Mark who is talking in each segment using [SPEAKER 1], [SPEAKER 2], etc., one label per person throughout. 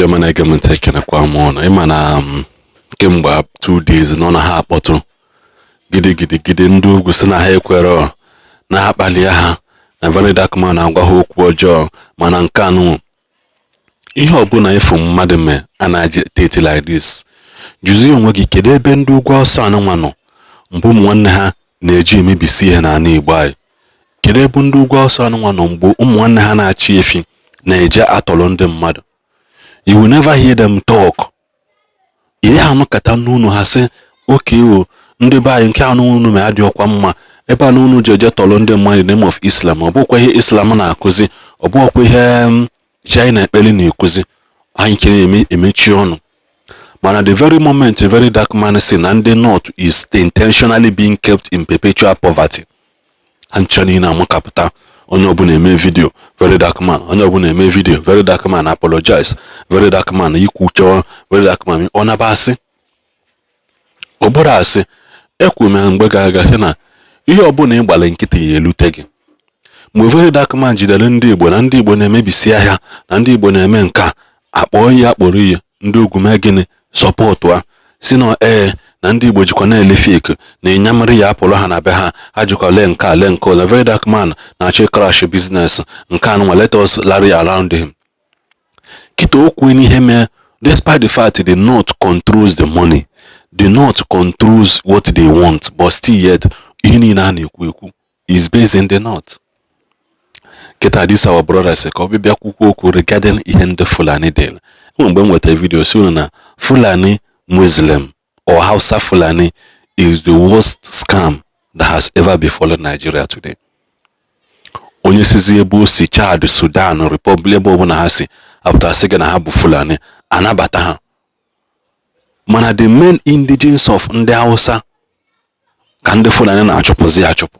[SPEAKER 1] ndị ọma na-ege m ntị ekenekwa m ọnụ ịma na kemgbe 2 days nọ na ha akpọtụ gidigidi ndị ugwu si na ha ekwere na-akpali ha na very dark man agwa ha okwu ọjọọ mana nke anụ ihe ọbụla ịfụ mmadụ mee a na-aji tete like this juzie onwe gị kedu ebe ndị ugwu ọsọ anụnwa nọ mgbe ụmụ nwanne ha na-eji emebisi ihe n'ala Igbo anyị kedu ebe ndị ugwu ọsọ anụnwa nọ mgbe ụmụ nwanne ha na-achị efi na-eje atọrọ ndị mmadụ. You will never hear them talk. Ihe anụkata n'unu ha sị oke o ndị be anyị nke anụ unu ma adị ọkwa mma ebe anụ unu jeje tọrọ ndị mmadụ in the name of Islam. Ọ bụkwa ihe Islam na-akụzi, ọ bụkwa ihe China ekpeli na-ekụzi. Anyị kere emechi ọnụ. Mana the very moment a very dark man say na ndị North is intentionally being kept in perpetual poverty. Anchani na amakapụta onye ọbụla eme video very dark man, onye ọbụla eme video very dark man apologize, very dark man ikwucho, very dark man ọ na-abasị ọbụrụ asị ekwume mgbe ga-aga na ihe ọbụla ịgbala nkịtị ya elute gị. Mgbe very dark man jidere ndị Igbo na ndị Igbo na-emebisi ahịa na ndị Igbo na-eme nka akpọ ihe akpọrọ ihe ndị ugwu mee gịnị sọpọtụ ha si na na ndị Igbo jikwa na-ele fake na ịnyamịrị ya apụrụ ha na be ha ajụkwa le nke ọzọ. Very dark man na-achọ crash business nke anụnwa let us larry around him. Kịta okwu n'ihe mee despite the fact the North controls the money, the North controls what they want, but still yet ihe niile a na-ekwu is based in the North. Kịta this our brother say ka ọ bịa kwukwu okwu regarding ihe ndị Fulani del. Mgbe m nweta video si na Fulani Muslim or Hausa Fulani is the worst scam that has ever befallen Nigeria today. Onye sizi ebe o si Chad, Sudan, Republic ebe ọbụla ha si after sige na ha bụ Fulani anabata ha. Mana the main indigenous of ndị Hausa ka ndị Fulani na-achụpụzi achụpụ.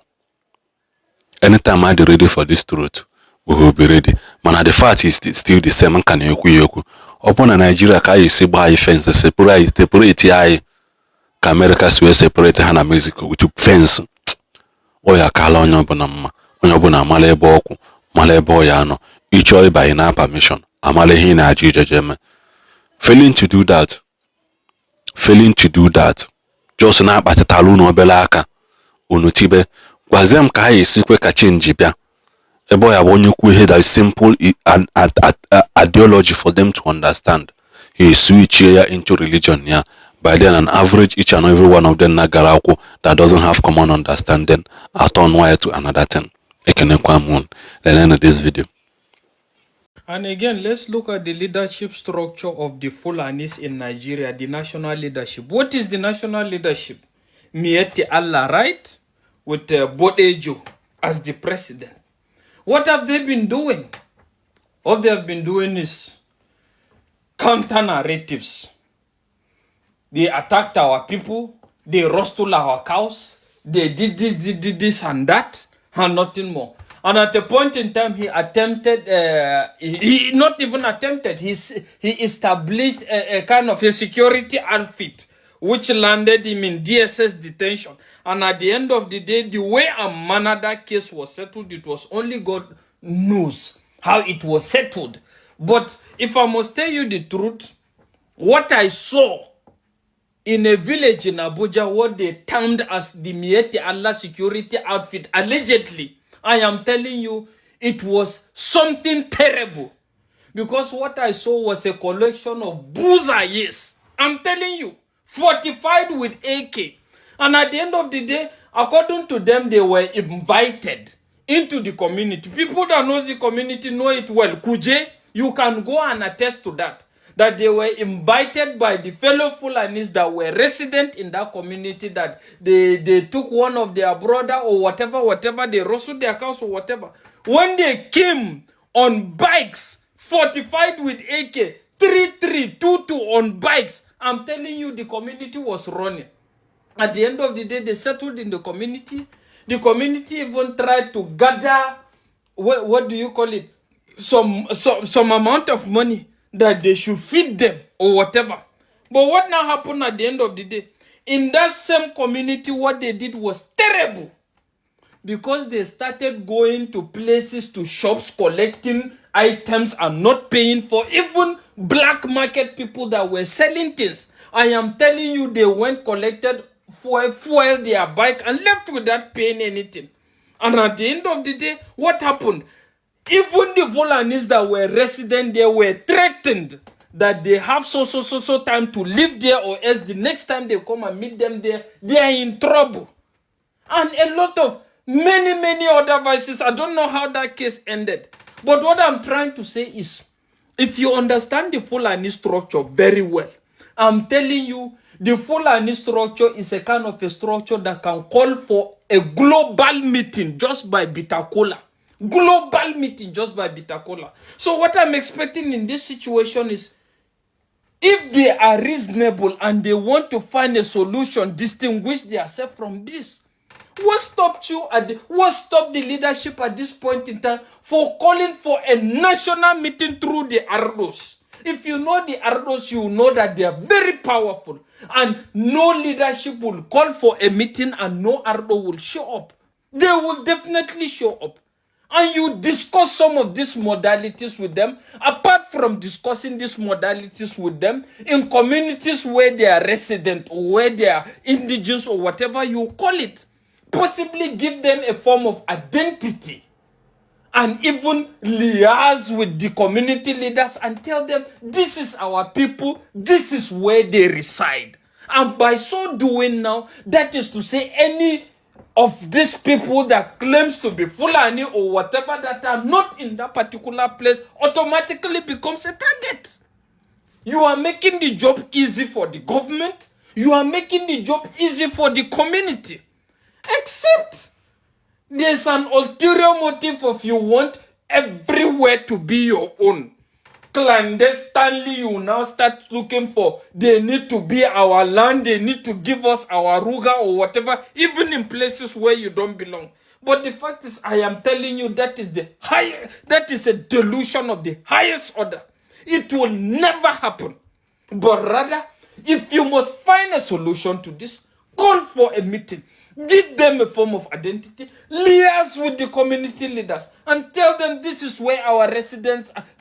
[SPEAKER 1] Anytime I dey ready for this truth, we will be ready. Mana the fact is still the same. Nka na-ekwu ya okwu. Ọ bụ na Nigeria ka anyị si gbaa anyị fence separate anyị ka America si wee separate ha na Mexico with fence. Ọ ya kala onye ọbụla mma, onye ọbụla amala ebe ọkwụ, mala ebe ọ ya anọ, ịchọ ịbanye na permission, amala ihe na-ajụ ijeje eme. Failing to do that, just na-akpatịtala unu obele aka unu tibe gwazie m ka ha esikwe ka change bịa ebe ọ ya bụ onye kwu ihe that is simple ideology for them to understand. He switch ya into religion ya. By then an average each and every one of them nagara akwụ that doesn't have common understanding turn wire to another thing. Ekenekwa m learn this video.
[SPEAKER 2] And again, let's look at the leadership structure of the Fulanis in Nigeria, the national leadership. What is the national leadership? Mieti Allah, right? With Bodejo as the president. What have they been doing? What they have been doing is counter narratives. They attacked our people, they rustled our cows, they did this and that, and nothing more. And at a point in time, he attempted, he not even attempted, he established a kind of a security outfit, which landed him in DSS detention. And at the end of the day, the way and manner that case was settled, it was only God knows how it was settled. But if I must tell you the truth, what I saw in a village in Abuja, what they termed as the Mieti Allah security outfit, allegedly, I am telling you, it was something terrible. Because what I saw was a collection of buzzayes. I'm telling you, fortified with AK. And at the end of the day, according to them, they were invited into the community. People that know the community know it well. Kuje, you can go and attest to that. That they were invited by the fellow Fulanis that were resident in that community, that they took one of their brother or whatever, they rustled their cows or whatever. When they came on bikes, fortified with AK, 3322 on bikes, I'm telling you, the community was running. At the end of the day, they settled in the community. The community even tried to gather, what do you call it? Some amount of money that they should feed them or whatever. But what now happened at the end of the day? In that same community, what they did was terrible. Because they started going to places, to shops, collecting items are not paying for, even black market people that were selling things. I am telling you, they went, collected fuel their bike and left without paying anything. And at the end of the day, what happened? Even the Fulanis that were resident there were threatened that they have so time to live there, or else the next time they come and meet them there, they are in trouble. And a lot of many other vices. I don't know how that case ended. But what I'm trying to say is, if you understand the Fulani structure very well, I'm telling you, the Fulani structure is a kind of a structure that can call for a global meeting just by bitter cola. Global meeting just by bitter cola. So what I'm expecting in this situation is, if they are reasonable and they want to find a solution, distinguish themselves from this. What stopped the leadership at this point in time for calling for a national meeting through the Ardos? If you know the Ardos, you know that they are very powerful. And no leadership will call for a meeting and no Ardo will show up. They will definitely show up. And you discuss some of these modalities with them. Apart from discussing these modalities with them, in communities where they are resident or where they are indigenous or whatever you call it, possibly give them a form of identity. And even liaise with the community leaders and tell them, this is our people, this is where they reside. And by so doing now, that is to say, any of these people that claims to be Fulani or whatever that are not in that particular place automatically becomes a target. You are making the job easy for the government. You are making the job easy for the community. Except there's an ulterior motive of you want everywhere to be your own. Clandestinely, you now start looking for, they need to be our land, they need to give us our ruga or whatever, even in places where you don't belong. But the fact is, I am telling you, that is a delusion of the highest order. It will never happen. But rather, if you must find a solution to this, call for a meeting. Give them a form of identity, liaise with the community leaders, and tell them this is where our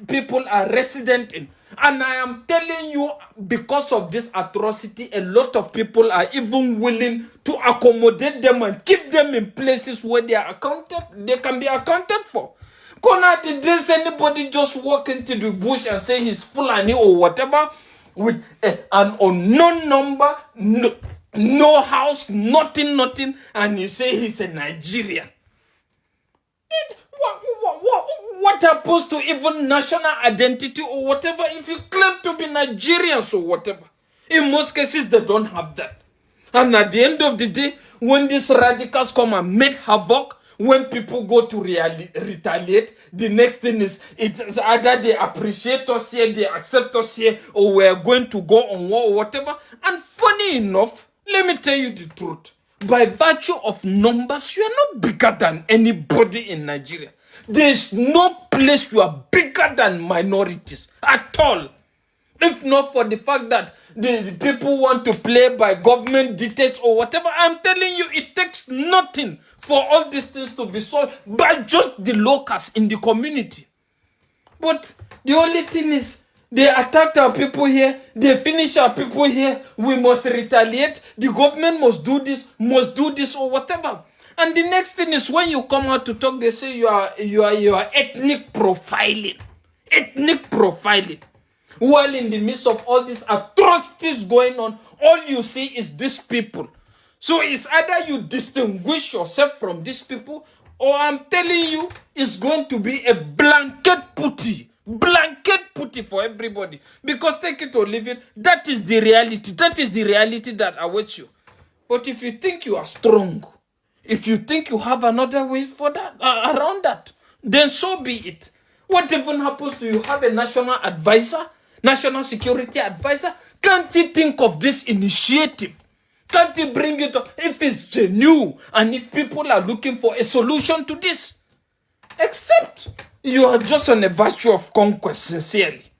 [SPEAKER 2] people are resident in. And I am telling you, because of this atrocity, a lot of people are even willing to accommodate them and keep them in places where they can be accounted for. Did anybody just walk into the bush and say he's Fulani or whatever with an unknown number? No house, nothing, and you say he's a Nigerian. What happens to even national identity or whatever if you claim to be Nigerians or whatever? In most cases, they don't have that. And at the end of the day, when these radicals come and make havoc, when people go to retaliate, the next thing is, it's either they appreciate us here, they accept us here, or we're going to go on war or whatever. And funny enough, let me tell you the truth. By virtue of numbers, you are not bigger than anybody in Nigeria. There is no place you are bigger than minorities at all. If not for the fact that the people want to play by government dictates or whatever, I'm telling you, it takes nothing for all these things to be solved by just the locals in the community. But the only thing is, they attacked our people here. They finish our people here. We must retaliate. The government must do this or whatever. And the next thing is, when you come out to talk, they say you are ethnic profiling. Ethnic profiling. While in the midst of all these atrocities going on, all you see is these people. So it's either you distinguish yourself from these people, or I'm telling you, it's going to be a blanket putty for everybody. Because take it or leave it, that is the reality. That is the reality that awaits you. But if you think you are strong, if you think you have another way for that, around that, then so be it. What even happens to you have a national advisor, national security advisor? Can't he think of this initiative? Can't he bring it up if it's genuine and if people are looking for a solution to this? Except you are just on a virtue of conquest, sincerely.